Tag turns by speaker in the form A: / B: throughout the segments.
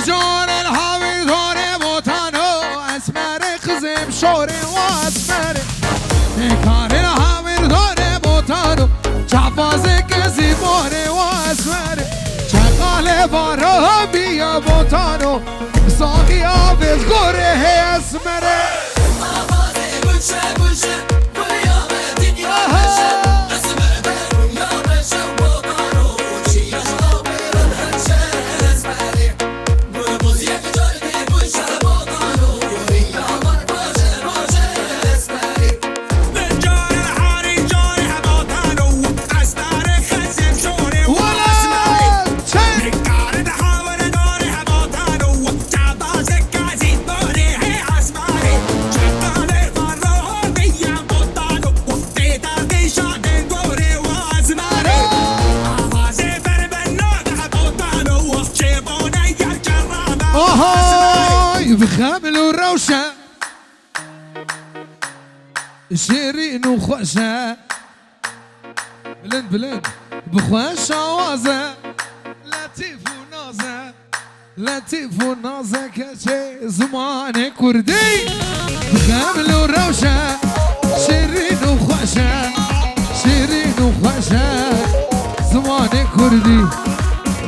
A: جان الهوی داره بوتانو اسمر خزم شوری و اسمر کار الهوی داره بوتانو چپاز کسی باره و اسمر چقال بارا بیا بوتانو ساقی آبز گره اسمره
B: آوازه بوشه بوشه قیامت دنیا بشه اسمر دنیا بشه بوتانو چیه آبرن هنشه اسمری بوز یک جای بوشه بوتانو قیامت باشه باشه اسمری
C: جار الحاری جار بوتانو اسمر خزم شوری و اسمری نکار دهور داره بوتانو چاباز کازی باره اسمری چقال بارو بیا بوتانو دیدار دیشان گوره و اسمری آوازه بربنو ده بوتانو چبونه یک جرابه
A: آهای بخامل وروشة شيرين وخوشة بلند بلند بخوشة وازة لطيف ونازة لطيف ونازة كشي زمان كردي بخامل وروشة شيرين وخوشة شيرين وخوشة زمان كردي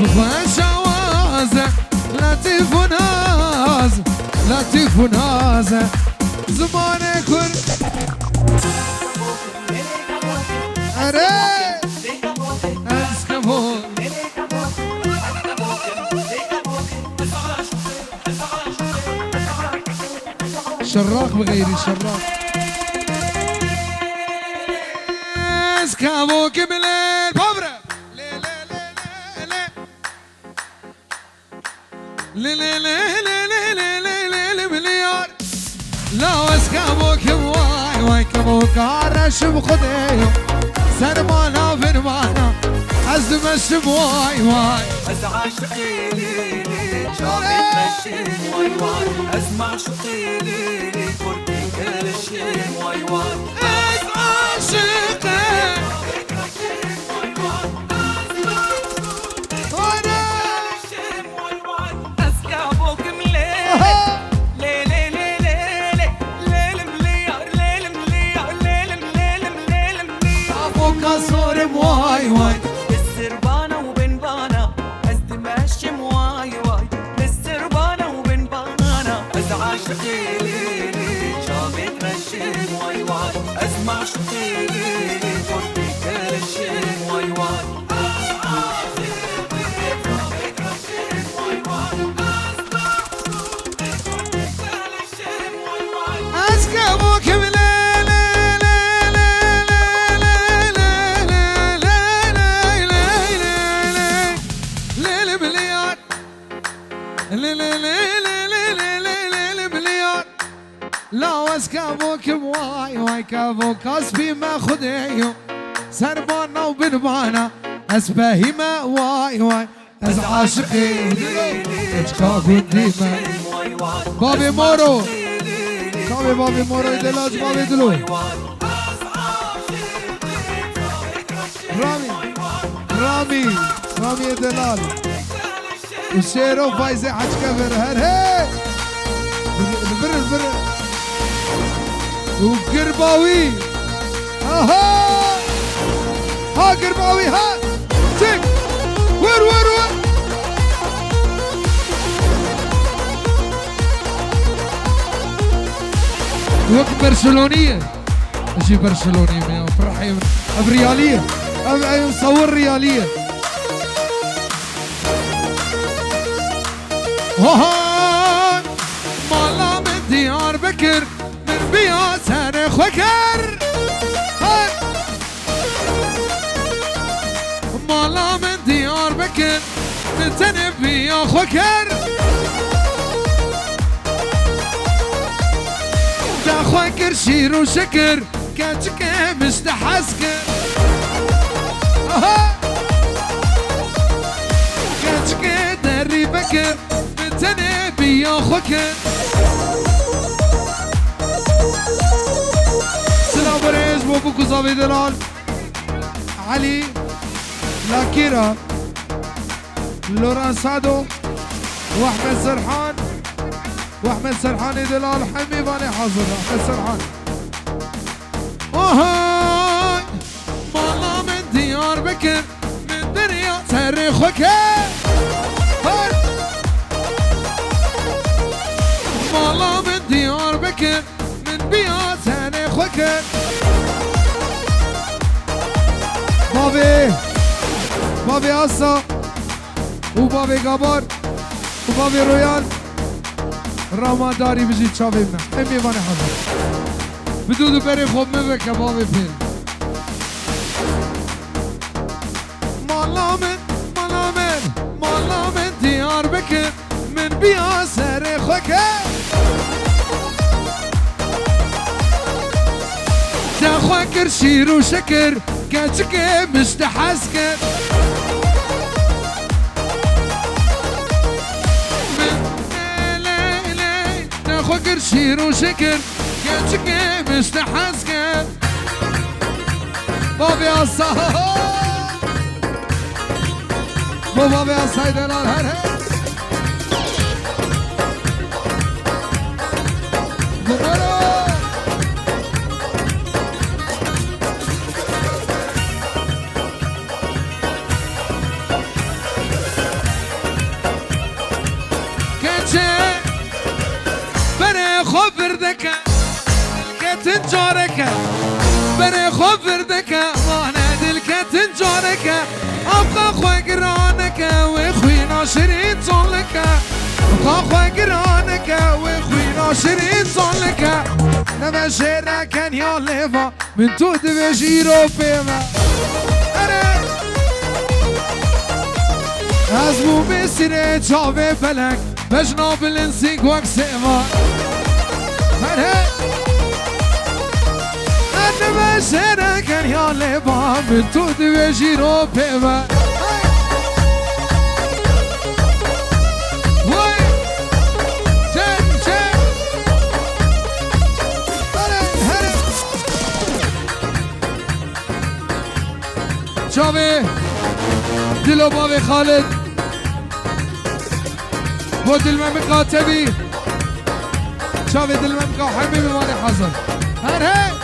A: بخوشة وازة لطيف ونازة لطيف ونازة زمان كردي أري أسكبون شراق بغيري شراق اسكابو كبلين بابرا لي لي لي لي لي لي لي لي لي لي مليار لا اسكابو كواي واي كابو كارش بخديو سرمانا فرمانا أزمش بواي واي
B: عاشقي ليلي شافي تمشي واي واي اسمع شوقي ليلي كردي كل شيء واي واي
A: عاشقي واي واي
B: بالسربانة وبنبانة قصدي ماشي واي واي بالسربانة وبنبانة بس عاشقي ليلي شافي تمشي واي واي اسمع شوقي ليلي كردي كل شيء واي واي
A: أسكبوك لا اسكابوك بواي واي كابوك اسبي ما خديو سربانا وبنبانا اسباهي ما واي واي از عاشقي اشكابو ديما بابي مورو كابي بابي مورو دلاج بابي دلو رامي دلال وشيرو فايزي حج كفر هر هي البر وقرباوي ها قرباوي ها تك ور وقت برشلونية اجي برشلونية فرحي بريالية مصور ريالية مالا من ديار بكر من بيا سنة خوكر مالا من ديار بكر من سنة بيا خوكر دا خوكر شير وشكر كاتك مستحسكر كاتك دري بكر من سنة بيا خوكر سلام بريز بوبوكو زابي دلال علي لاكيرا لوران سادو واحمد سرحان واحمد سرحان دلال حمي باني حاضر احمد سرحان وهاي مالا من ديار بكر من دريا تاريخك مالا من ديار بكر من بيا تاريخك بابي أصا وبابي قبر وبابي رويال رمضاري بجي تشافي منا امي باني حضر بدودو بري خوب مبكا بابي فيل مالا من ديار بكر من بيا سارخك تاخوكر شير وشكر كاتشك مستحسك تاخوكر شير وشكر كاتشك مستحسك بابي أصا بابي أصا دلال هر تنجارك بري خبردك ما نادلك تنجارك ابقى خوي قرانك واخوي ناشرين صلك ابقى خوي قرانك واخوي ناشرين صلك لما شيرا كان يا ليفا من تود بجيرو بيما انا ازمو بسري تشافي فلك بجناب الانسيق واكسيما أنا بشرا كان يا لبا من تود وجيرو بيما وي جن جن هلا شافي دلو بابي خالد بود المملكة تبي شافي دل المملكة حبيبي مالي حصل هلا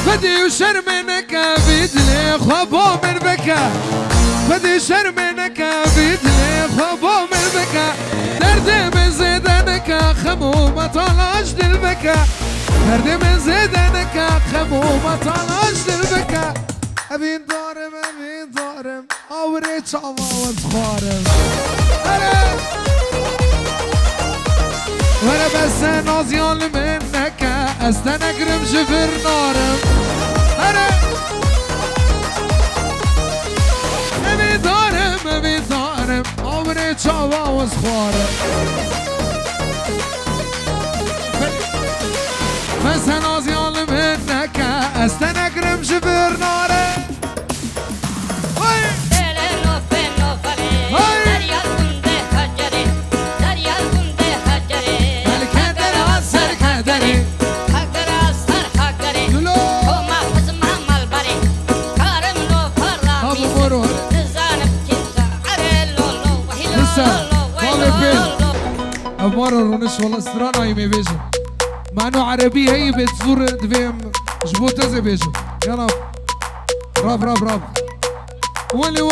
A: بدي وشرمنك بيدلي خبو من بكا بدي شرمنك بيدلي خبو من بكا دردي من زيدانك خمومة طالعش دلبكا دردي من زيدانك خمومة طالعش دلبكا أبين ضارم أوري تشعبا وانتخارم وانا بس نازيان منك استنقرم شفر نارم انا ابي ضارم عمري تشعبا وصخارم بس نازيان منك استنقرم شفر نارم مرة ونص والله استرانا يمي بيجو مع انه عربية هي بتصور دفهم جبوتة زي بيجو يلا راب ولي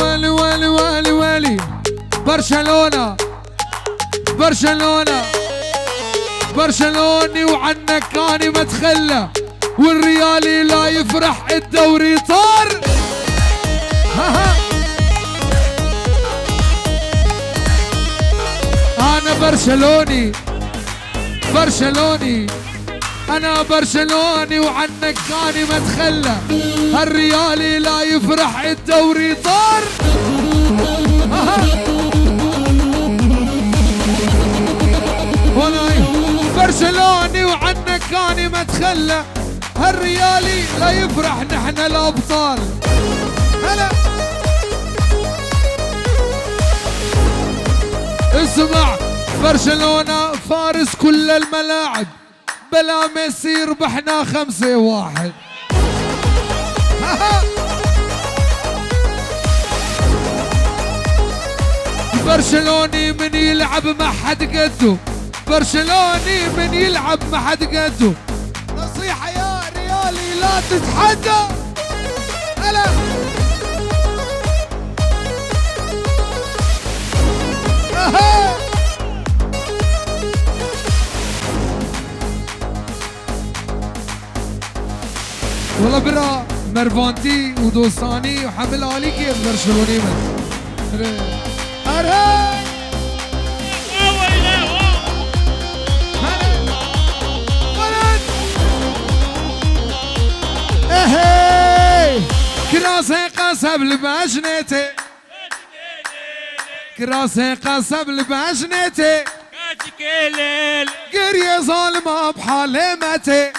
A: برشلوني وعنك كاني متخلى والريالي لا يفرح الدوري طار أنا برشلوني أنا برشلوني وعنك كاني متخلى الريالي لا يفرح الدوري طار والله برشلوني وعنك كاني متخلى الريالي لا يفرح نحن الأبطال هلا اسمع برشلونة فارس كل الملاعب بلا ميسي ربحنا 5-1 برشلوني من يلعب ما حد قده، برشلوني من يلعب ما حد قده. نصيحة يا ريالي لا تتحدى. هلا والله برا مرفانتي ودوستاني وحمل عليك يا برشلوني من هلا اهي كراسي قصب لباشنتي، كراسي قصب لباشنتي، قرية ظالمة بحالمتي،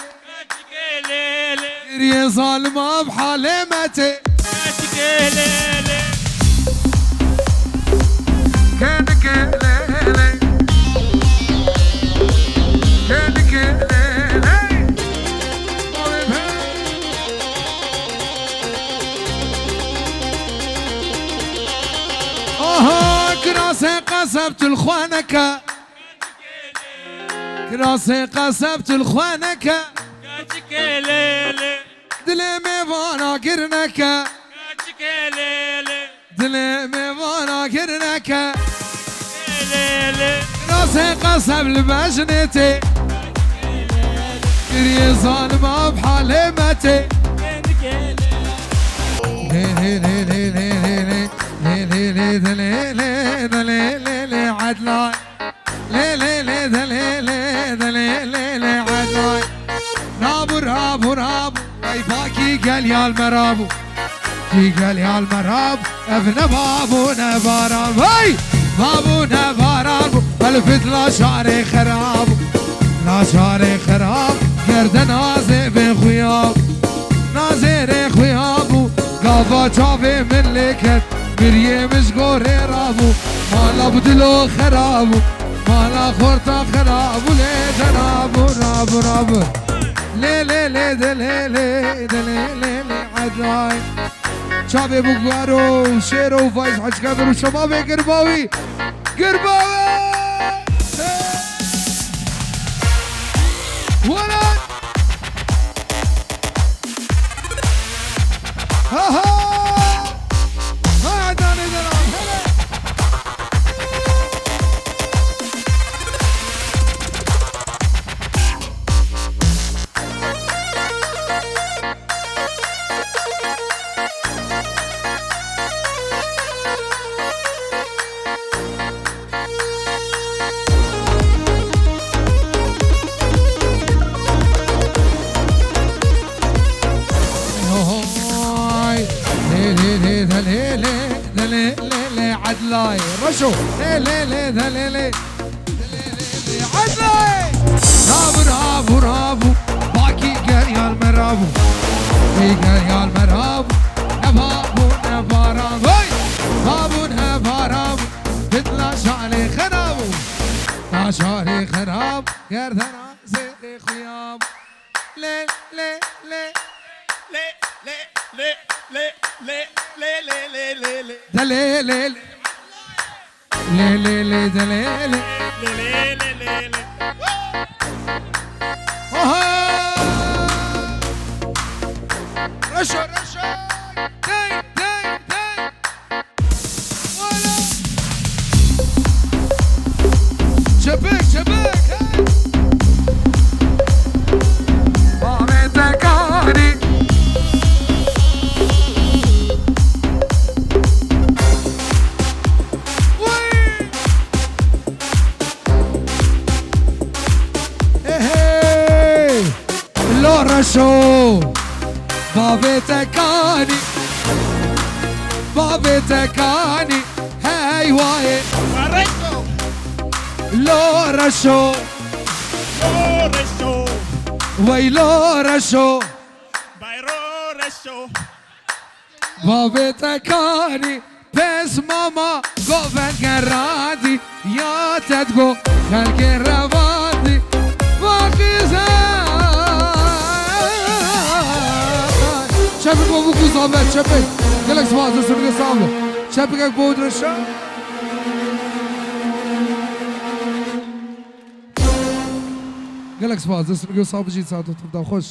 A: قرية ظالمة بحالمتي. كانك ليلي كانك ليلي كراسي قصبت الخوانك، كراسي قصبت الخوانك، دلمي وانا قرنك، دلمي وانا قرنك، كراسي قصب لبجنتي، كري ظالمة بحالمتي. ليلي ليلي ليلي ليلي ليلي ليلي عدلاي، ليلي ليلي ليلي عدلاي. رابو رابو رابو اي باكي قال يا المرابو، كي قال يا المرابو ابن بابو نبارابو، هاي بابو نبارابو الفت لا شعري خرابو، لا شعري خراب قرد نازي بخياب، نازي خيابو قافا شافي من لكت بريه مش قوري رابو، مالا بدلو خرابو، مالا خورتا خرابو، ليه جنابو رابو رابو، ليه ليه ليه ليه ليه ليه ليه عدلاي. شابي بوغارو شيرو فايز حج كبر وشباب قرباوي قرباوي ولد ها ها ما عداني دلال هلا عدلاي رشو ليلي ليلي ليلي عدلاي. رابو رابو رابو باكي قال يا المرابو، في قال يا المرابو نبابو نبارابو، بابو نبارابو تطلع شعلي خرابو، لا شعلي خراب يردنا زيدي خيام. لي لي لي لي لي لي لي لي لي لي لي دليل لي لي لي دليل لي لي لي لي رشا رشا داي داي داي ولا شبك شبك بابتك عاني رشو بابي تكاني، بابي تكاني هاي واي لو رشو لو رشو ويلو رشو بايرو رشو بابي تكاني بس ماما قوفن قرادي يا تدقو خلق الربادي باقي شبك بابوكو صابت شبك قالك سواز سرقة صابت شبكك بود رشا قال لك سباز اسمك صاب جيت ساعته تبدا خوش